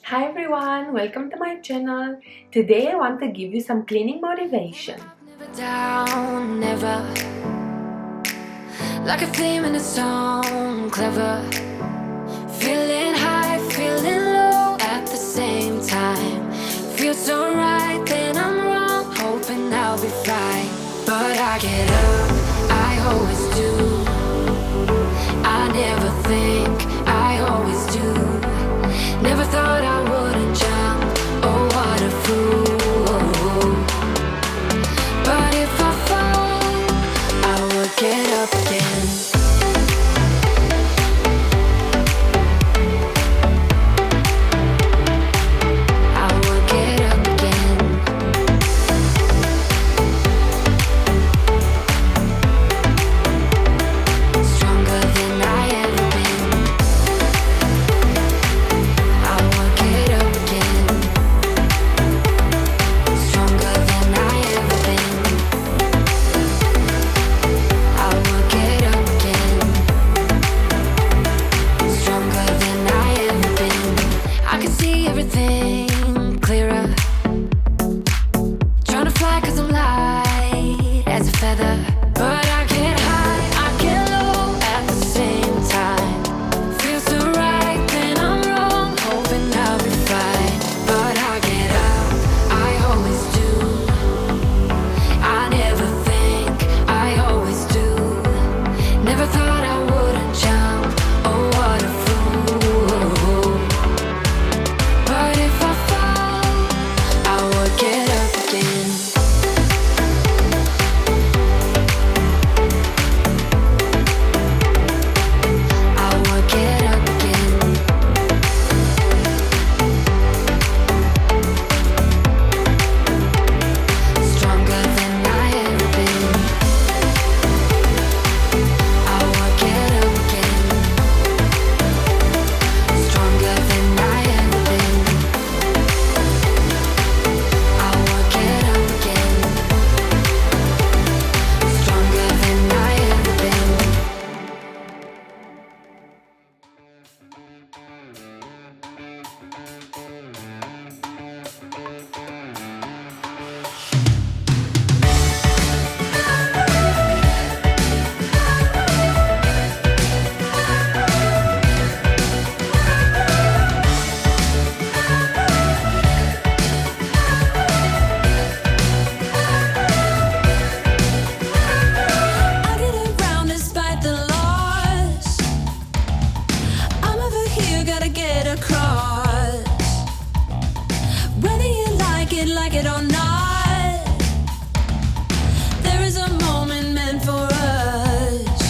Hi everyone, welcome to my channel. Today I want to give you some cleaning motivation. Never down, never. Like a theme in a song, clever. Feeling high, feeling low at the same time. Feels so right, then I'm wrong, hoping I'll be fine. But I get up, I always do. I never think, I always do. Never thought I wouldn't jump, oh what a fool. But if I fall, I will get up again. I will get up again. Stronger than I ever been. I will get up again. Stronger than I ever been. I will get up again. Stronger than I ever been. I can see everything clearer. Trying to fly 'cause I'm light as a feather. But I get high, I get low at the same time. Feels so right, then I'm wrong, hoping I'll be fine. But I get up, I always do. I never think, I always do. Never thought I wouldn't jump, oh what a fool. But if I fall, I will get up again. I will get up again. Stronger than I ever been. I will get up again. Stronger than I ever been. I will get up again. Stronger than I ever been. I get around despite the loss. I'm over here, gotta get across. Whether you like it or not, there is a moment meant for us.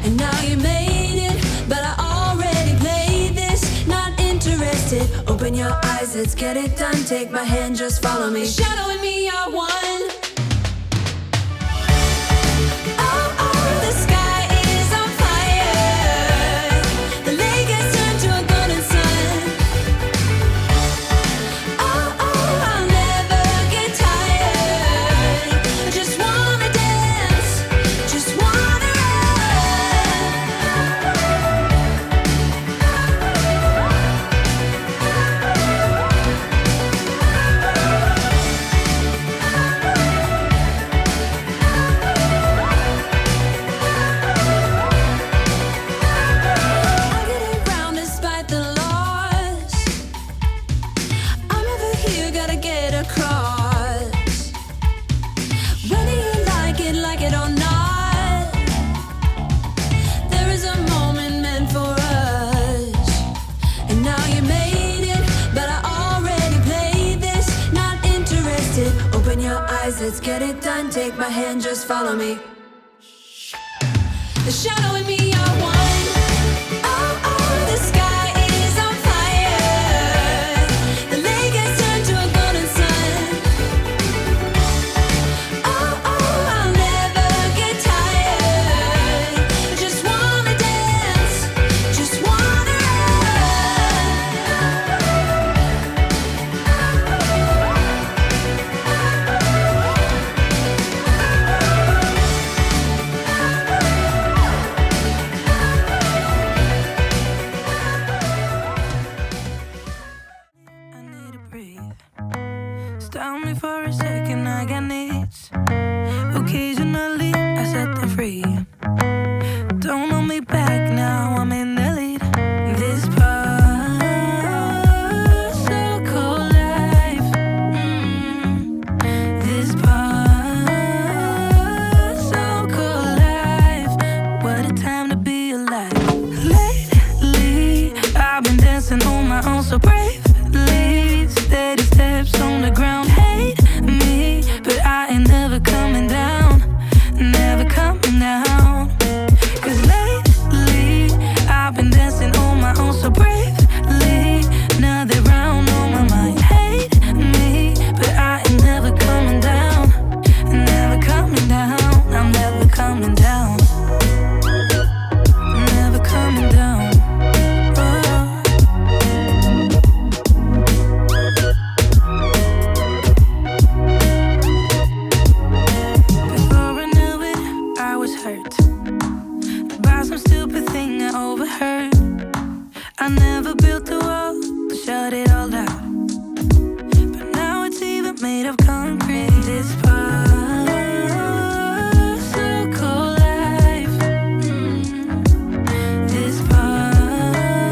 And now you made it, but I already played this. Not interested, open your eyes, let's get it done. Take my hand, just follow me. Shadow and me are one. Oh, oh, the sky is on fire. The lake has turned to a golden sun. Oh, oh, I'll never get tired. I just wanna dance, just wanna I get around despite the loss. I'm over here, gotta get across. Whether you like it or not, there is a moment meant for us. And now you made it, but I already played this. Not interested, open your eyes, let's get it done. Take my hand, just follow me. The shadow and me are one. Oh, oh, the sky is on fire. The lake has turned to a golden sun. Oh, oh, I'll never get tired. I just wanna dance, just wanna run. for a second, I got needs. Occasionally, I set them free. Don't hold me back now, I'm in the lead. This particle life, this particle life. What a time to be alive. Lately, I've been dancing on my own so bravely. Steady steps on the ground. Hate me, but I ain't never coming down. Never coming down. Cause lately, I've been dancing on my own so bravely. Another round on my mind. Hate me, but I ain't never coming down. Never coming down. I'm never coming down. Never coming down. Before I knew it, I was hurt by some stupid thing I overheard. I never built the wall to shut it all out, but now it's even made of concrete. This particle life, this particle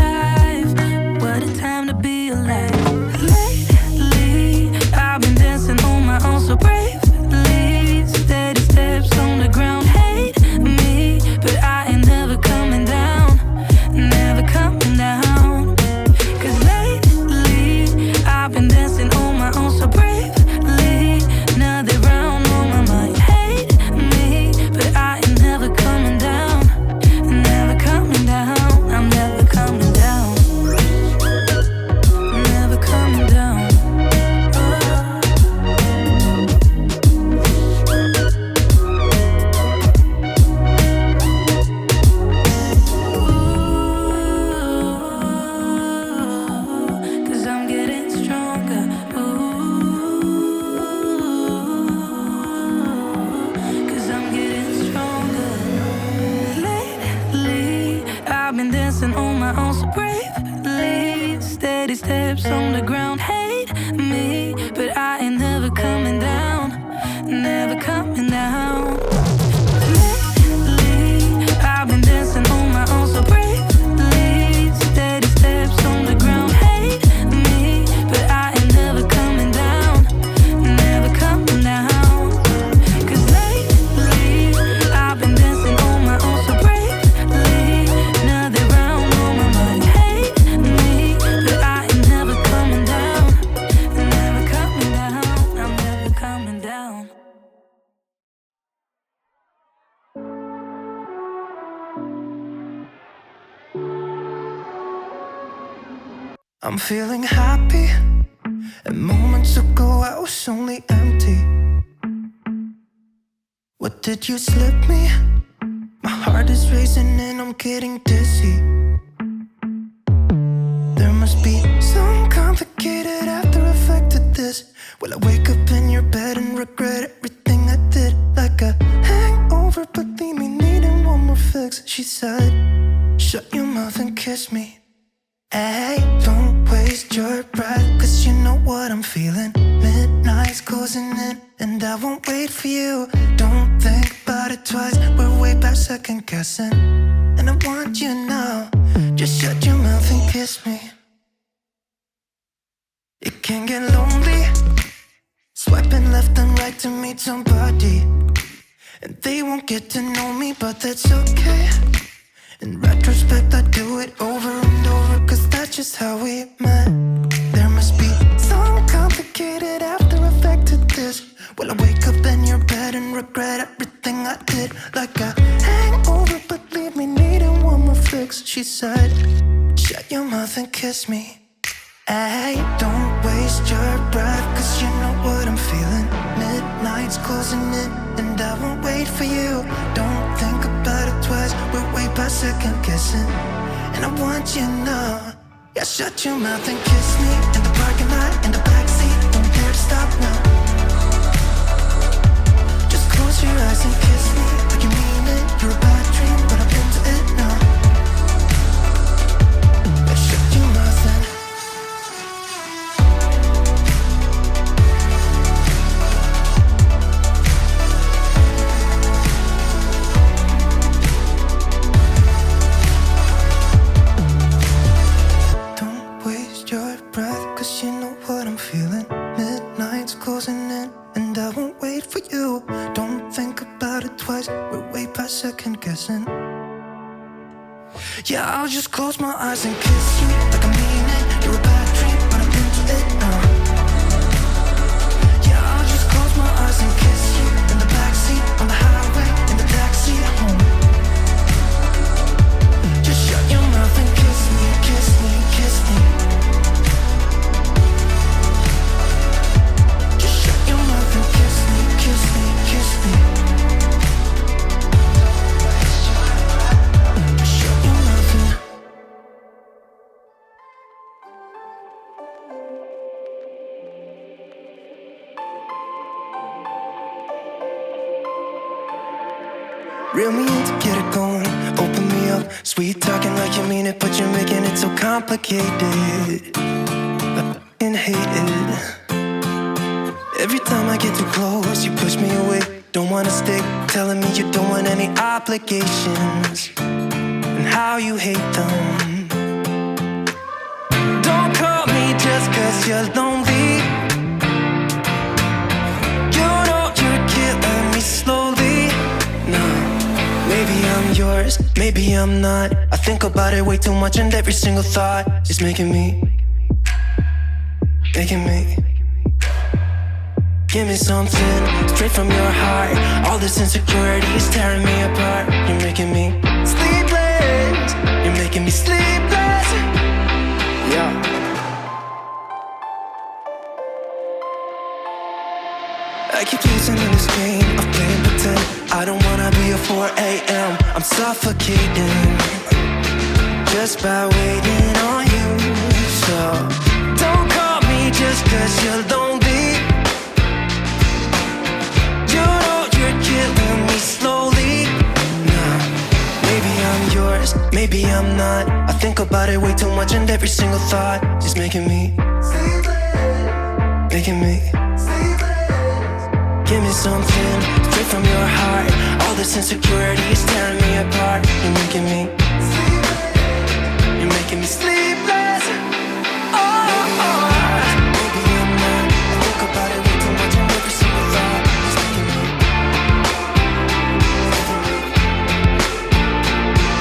life. What a time to be alive. Lately, I've been dancing on my own so bravely. Steady steps on the ground. Hate me, but I ain't never coming down. Never coming down. Cause lately, I've been dancing on my own so bravely. Another round on my mind. Hate me, but I ain't never coming down. Never coming down. I'm never coming down. Never coming down. Cause I'm getting stronger. Cause I'm getting stronger. Lately, I've been dancing on my own so bravely. Steady steps on the ground. Hate me, but I ain't never coming down. Never coming down. Lately, I've been dancing on my own so bravely. Steady steps on the ground. Hate me, but I ain't never coming down. Never coming down. Cause lately, I've been dancing on my own so bravely. Another round on my mind. Hate me, but I ain't never coming down. Never coming down. I'm never coming down. I'm feeling happy, and moments ago I was only empty. What did you slip me? My heart is racing and I'm getting dizzy. There must be some complicated after effect to this. Will I wake up in your bed and regret everything I did? Like a hangover, but leave me needing one more fix. She said, shut your mouth and kiss me. Hey, don't waste your breath, cause you know what I'm feeling. Midnight's closing in, and I won't wait for you. Don't think about it twice, we're way past second guessing. And I want you now, just shut your mouth and kiss me. It can get lonely, swiping left and right to meet somebody. And they won't get to know me, but that's okay. In retrospect, I do it over and over, cause that's just how we met. There must be some complicated after effect to this. Will I wake up in your bed and regret everything I did? Like a hangover, but leave me needing one more fix. She said, shut your mouth and kiss me. Hey, don't waste your breath, cause you know what I'm feeling. Midnight's closing in, and I won't wait for you. Don't think about it twice, we're way past second guessing. And I want you now, yeah, shut your mouth and kiss me. In the parking lot, in the backseat, don't dare to stop now. Just close your eyes and kiss me, like you mean it. You're a bad dream, but I'm into it now. Yeah, shut your mouth and guessing. Yeah, I'll just close my eyes and kiss you like I mean it. You're a bad dream, but I'm into it now. Yeah, I'll just close my eyes and kiss you in the backseat, on the highway, in the taxi home. Just shut your mouth and kiss me, kiss me, kiss me. Just shut your mouth and kiss me, kiss me, kiss me. Just shut your mouth and... Reel me in to get it going, open me up. Sweet talking like you mean it, but you're making it so complicated. I f***ing hate it. Every time I get too close, you push me away. Don't wanna stay, telling me you don't want any obligations, and how you hate them. Don't call me just cause you're lonely. You know you're killing me slowly. No, maybe I'm yours, maybe I'm not. I think about it way too much, and every single thought is making me. Give me something straight from your heart. All this insecurity is tearing me apart. You're making me sleepless. You're making me sleepless. Yeah. I keep losing in this game of playing pretend. I don't wanna be a 4 a.m. I'm suffocating just by waiting on you. So don't call me just cause you're lonely. You know you're killing me slowly. Nah, maybe I'm yours, maybe I'm not. I think about it way too much, and every single thought is making me. Give me something straight from your heart. All this insecurity is tearing me apart. You're making me sleepless. Oh, maybe I'm not. I think about it way too much, and every single thought is making me.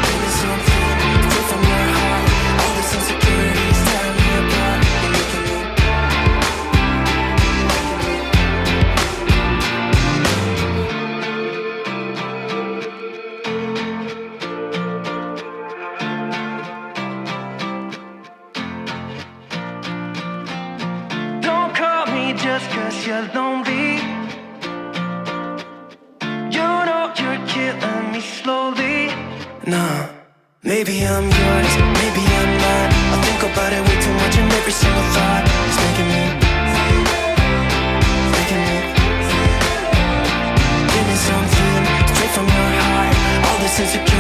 Give me something straight from your heart. All this insecurity is tearing me apart. You're making me. Don't call me just cause you're lonely. You know you're killing me slowly. Nah, maybe I'm yours, maybe I'm not. I think about it way too much, and every single thought is making me. Give me something straight from your heart. All this insecurity